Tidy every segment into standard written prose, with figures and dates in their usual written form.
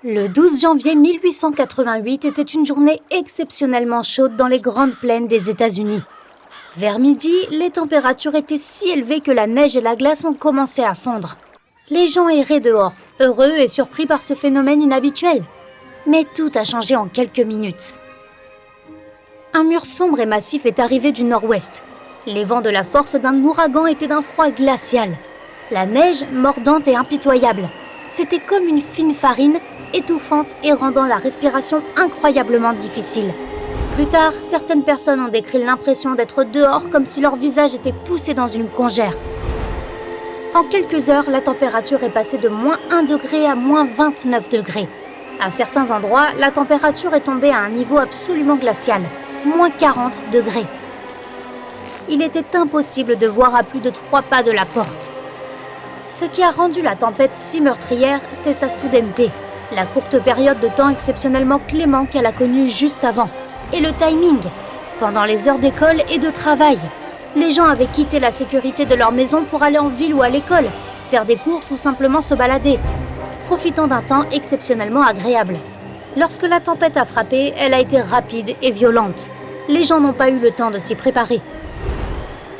Le 12 janvier 1888 était une journée exceptionnellement chaude dans les grandes plaines des États-Unis. Vers midi, les températures étaient si élevées que la neige et la glace ont commencé à fondre. Les gens erraient dehors, heureux et surpris par ce phénomène inhabituel. Mais tout a changé en quelques minutes. Un mur sombre et massif est arrivé du nord-ouest. Les vents de la force d'un ouragan étaient d'un froid glacial. La neige, mordante et impitoyable. C'était comme une fine farine, étouffante et rendant la respiration incroyablement difficile. Plus tard, certaines personnes ont décrit l'impression d'être dehors comme si leur visage était poussé dans une congère. En quelques heures, la température est passée de -1 degré à -29 degrés. À certains endroits, la température est tombée à un niveau absolument glacial, -40 degrés. Il était impossible de voir à plus de 3 pas de la porte. Ce qui a rendu la tempête si meurtrière, c'est sa soudaineté, la courte période de temps exceptionnellement clément qu'elle a connue juste avant, et le timing, pendant les heures d'école et de travail. Les gens avaient quitté la sécurité de leur maison pour aller en ville ou à l'école, faire des courses ou simplement se balader, profitant d'un temps exceptionnellement agréable. Lorsque la tempête a frappé, elle a été rapide et violente. Les gens n'ont pas eu le temps de s'y préparer.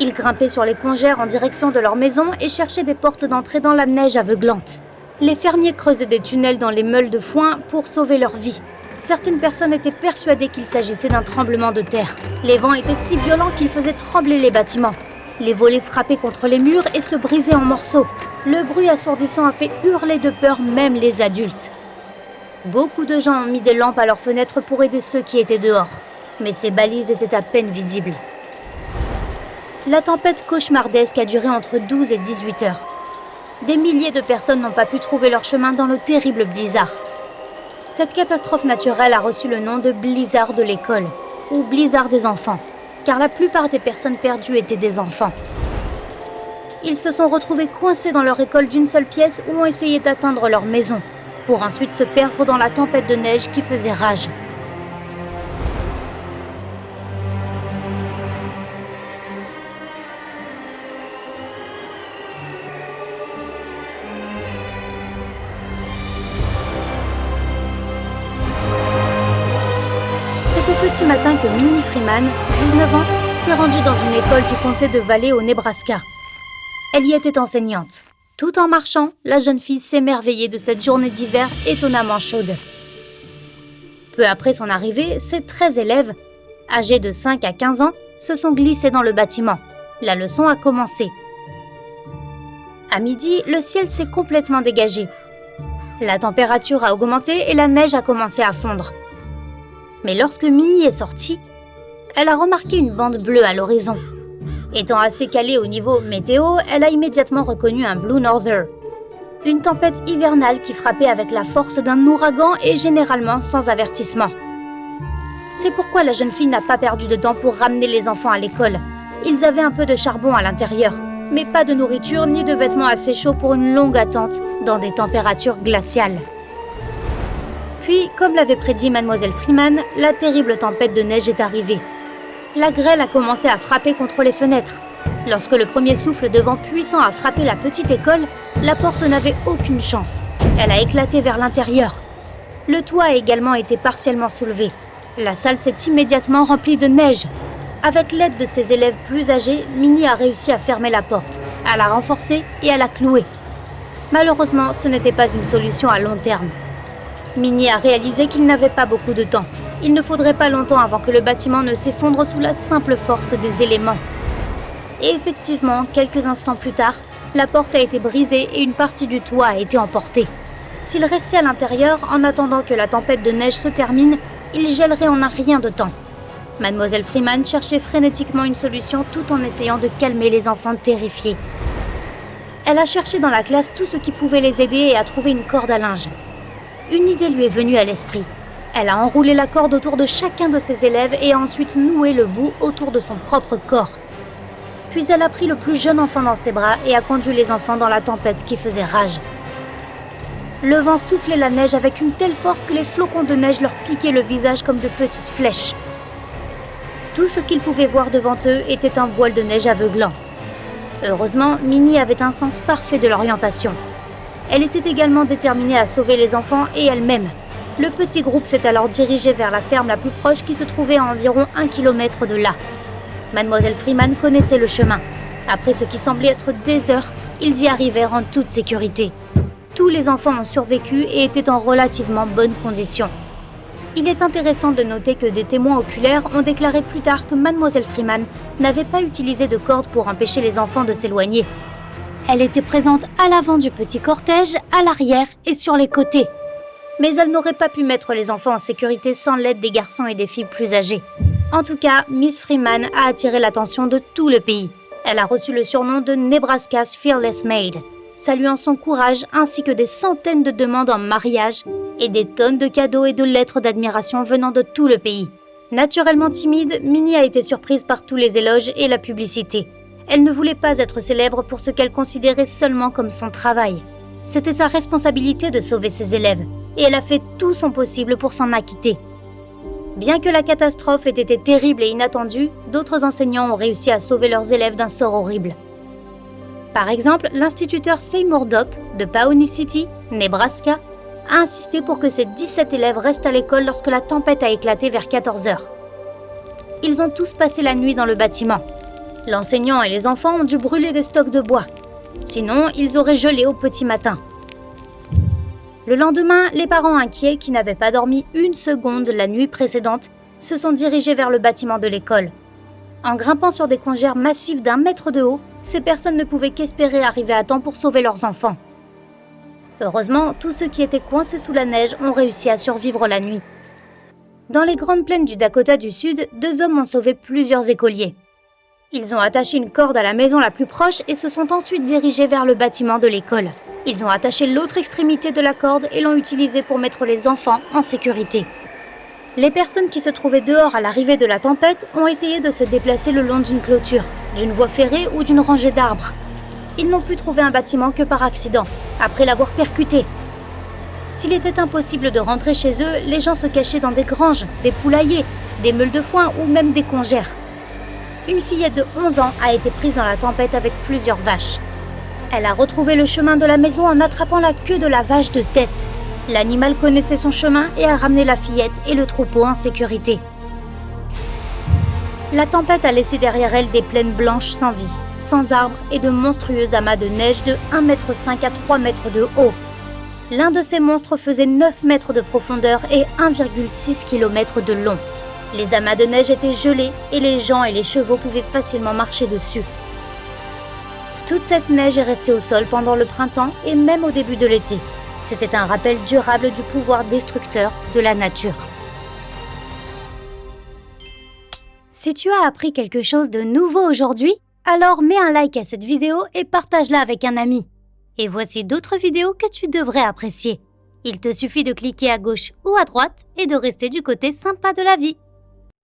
Ils grimpaient sur les congères en direction de leur maison et cherchaient des portes d'entrée dans la neige aveuglante. Les fermiers creusaient des tunnels dans les meules de foin pour sauver leur vie. Certaines personnes étaient persuadées qu'il s'agissait d'un tremblement de terre. Les vents étaient si violents qu'ils faisaient trembler les bâtiments. Les volets frappaient contre les murs et se brisaient en morceaux. Le bruit assourdissant a fait hurler de peur même les adultes. Beaucoup de gens ont mis des lampes à leurs fenêtres pour aider ceux qui étaient dehors. Mais ces balises étaient à peine visibles. La tempête cauchemardesque a duré entre 12 et 18 heures. Des milliers de personnes n'ont pas pu trouver leur chemin dans le terrible blizzard. Cette catastrophe naturelle a reçu le nom de blizzard de l'école, ou blizzard des enfants, car la plupart des personnes perdues étaient des enfants. Ils se sont retrouvés coincés dans leur école d'une seule pièce ou ont essayé d'atteindre leur maison, pour ensuite se perdre dans la tempête de neige qui faisait rage. C'est au petit matin que Minnie Freeman, 19 ans, s'est rendue dans une école du comté de Valley au Nebraska. Elle y était enseignante. Tout en marchant, la jeune fille s'émerveillait de cette journée d'hiver étonnamment chaude. Peu après son arrivée, ses 13 élèves, âgés de 5 à 15 ans, se sont glissés dans le bâtiment. La leçon a commencé. À midi, le ciel s'est complètement dégagé. La température a augmenté et la neige a commencé à fondre. Mais lorsque Minnie est sortie, elle a remarqué une bande bleue à l'horizon. Étant assez calée au niveau météo, elle a immédiatement reconnu un Blue Norther. Une tempête hivernale qui frappait avec la force d'un ouragan et généralement sans avertissement. C'est pourquoi la jeune fille n'a pas perdu de temps pour ramener les enfants à l'école. Ils avaient un peu de charbon à l'intérieur, mais pas de nourriture ni de vêtements assez chauds pour une longue attente dans des températures glaciales. Puis, comme l'avait prédit Mademoiselle Freeman, la terrible tempête de neige est arrivée. La grêle a commencé à frapper contre les fenêtres. Lorsque le premier souffle de vent puissant a frappé la petite école, la porte n'avait aucune chance. Elle a éclaté vers l'intérieur. Le toit a également été partiellement soulevé. La salle s'est immédiatement remplie de neige. Avec l'aide de ses élèves plus âgés, Minnie a réussi à fermer la porte, à la renforcer et à la clouer. Malheureusement, ce n'était pas une solution à long terme. Minnie a réalisé qu'il n'avait pas beaucoup de temps. Il ne faudrait pas longtemps avant que le bâtiment ne s'effondre sous la simple force des éléments. Et effectivement, quelques instants plus tard, la porte a été brisée et une partie du toit a été emportée. S'il restait à l'intérieur, en attendant que la tempête de neige se termine, il gèlerait en un rien de temps. Mademoiselle Freeman cherchait frénétiquement une solution tout en essayant de calmer les enfants terrifiés. Elle a cherché dans la classe tout ce qui pouvait les aider et a trouvé une corde à linge. Une idée lui est venue à l'esprit. Elle a enroulé la corde autour de chacun de ses élèves et a ensuite noué le bout autour de son propre corps. Puis elle a pris le plus jeune enfant dans ses bras et a conduit les enfants dans la tempête qui faisait rage. Le vent soufflait la neige avec une telle force que les flocons de neige leur piquaient le visage comme de petites flèches. Tout ce qu'ils pouvaient voir devant eux était un voile de neige aveuglant. Heureusement, Minnie avait un sens parfait de l'orientation. Elle était également déterminée à sauver les enfants et elle-même. Le petit groupe s'est alors dirigé vers la ferme la plus proche qui se trouvait à environ 1 kilomètre de là. Mademoiselle Freeman connaissait le chemin. Après ce qui semblait être des heures, ils y arrivèrent en toute sécurité. Tous les enfants ont survécu et étaient en relativement bonne condition. Il est intéressant de noter que des témoins oculaires ont déclaré plus tard que Mademoiselle Freeman n'avait pas utilisé de corde pour empêcher les enfants de s'éloigner. Elle était présente à l'avant du petit cortège, à l'arrière et sur les côtés. Mais elle n'aurait pas pu mettre les enfants en sécurité sans l'aide des garçons et des filles plus âgés. En tout cas, Miss Freeman a attiré l'attention de tout le pays. Elle a reçu le surnom de Nebraska's Fearless Maid, saluant son courage ainsi que des centaines de demandes en mariage et des tonnes de cadeaux et de lettres d'admiration venant de tout le pays. Naturellement timide, Minnie a été surprise par tous les éloges et la publicité. Elle ne voulait pas être célèbre pour ce qu'elle considérait seulement comme son travail. C'était sa responsabilité de sauver ses élèves, et elle a fait tout son possible pour s'en acquitter. Bien que la catastrophe ait été terrible et inattendue, d'autres enseignants ont réussi à sauver leurs élèves d'un sort horrible. Par exemple, l'instituteur Seymour Dopp de Pawnee City, Nebraska, a insisté pour que ses 17 élèves restent à l'école lorsque la tempête a éclaté vers 14 heures. Ils ont tous passé la nuit dans le bâtiment. L'enseignant et les enfants ont dû brûler des stocks de bois. Sinon, ils auraient gelé au petit matin. Le lendemain, les parents inquiets, qui n'avaient pas dormi une seconde la nuit précédente, se sont dirigés vers le bâtiment de l'école. En grimpant sur des congères massives d'1 mètre de haut, ces personnes ne pouvaient qu'espérer arriver à temps pour sauver leurs enfants. Heureusement, tous ceux qui étaient coincés sous la neige ont réussi à survivre la nuit. Dans les grandes plaines du Dakota du Sud, 2 hommes ont sauvé plusieurs écoliers. Ils ont attaché une corde à la maison la plus proche et se sont ensuite dirigés vers le bâtiment de l'école. Ils ont attaché l'autre extrémité de la corde et l'ont utilisée pour mettre les enfants en sécurité. Les personnes qui se trouvaient dehors à l'arrivée de la tempête ont essayé de se déplacer le long d'une clôture, d'une voie ferrée ou d'une rangée d'arbres. Ils n'ont pu trouver un bâtiment que par accident, après l'avoir percuté. S'il était impossible de rentrer chez eux, les gens se cachaient dans des granges, des poulaillers, des meules de foin ou même des congères. Une fillette de 11 ans a été prise dans la tempête avec plusieurs vaches. Elle a retrouvé le chemin de la maison en attrapant la queue de la vache de tête. L'animal connaissait son chemin et a ramené la fillette et le troupeau en sécurité. La tempête a laissé derrière elle des plaines blanches sans vie, sans arbres et de monstrueux amas de neige de 1,5 m à 3 mètres de haut. L'un de ces monstres faisait 9 mètres de profondeur et 1,6 km de long. Les amas de neige étaient gelés et les gens et les chevaux pouvaient facilement marcher dessus. Toute cette neige est restée au sol pendant le printemps et même au début de l'été. C'était un rappel durable du pouvoir destructeur de la nature. Si tu as appris quelque chose de nouveau aujourd'hui, alors mets un like à cette vidéo et partage-la avec un ami. Et voici d'autres vidéos que tu devrais apprécier. Il te suffit de cliquer à gauche ou à droite et de rester du côté sympa de la vie.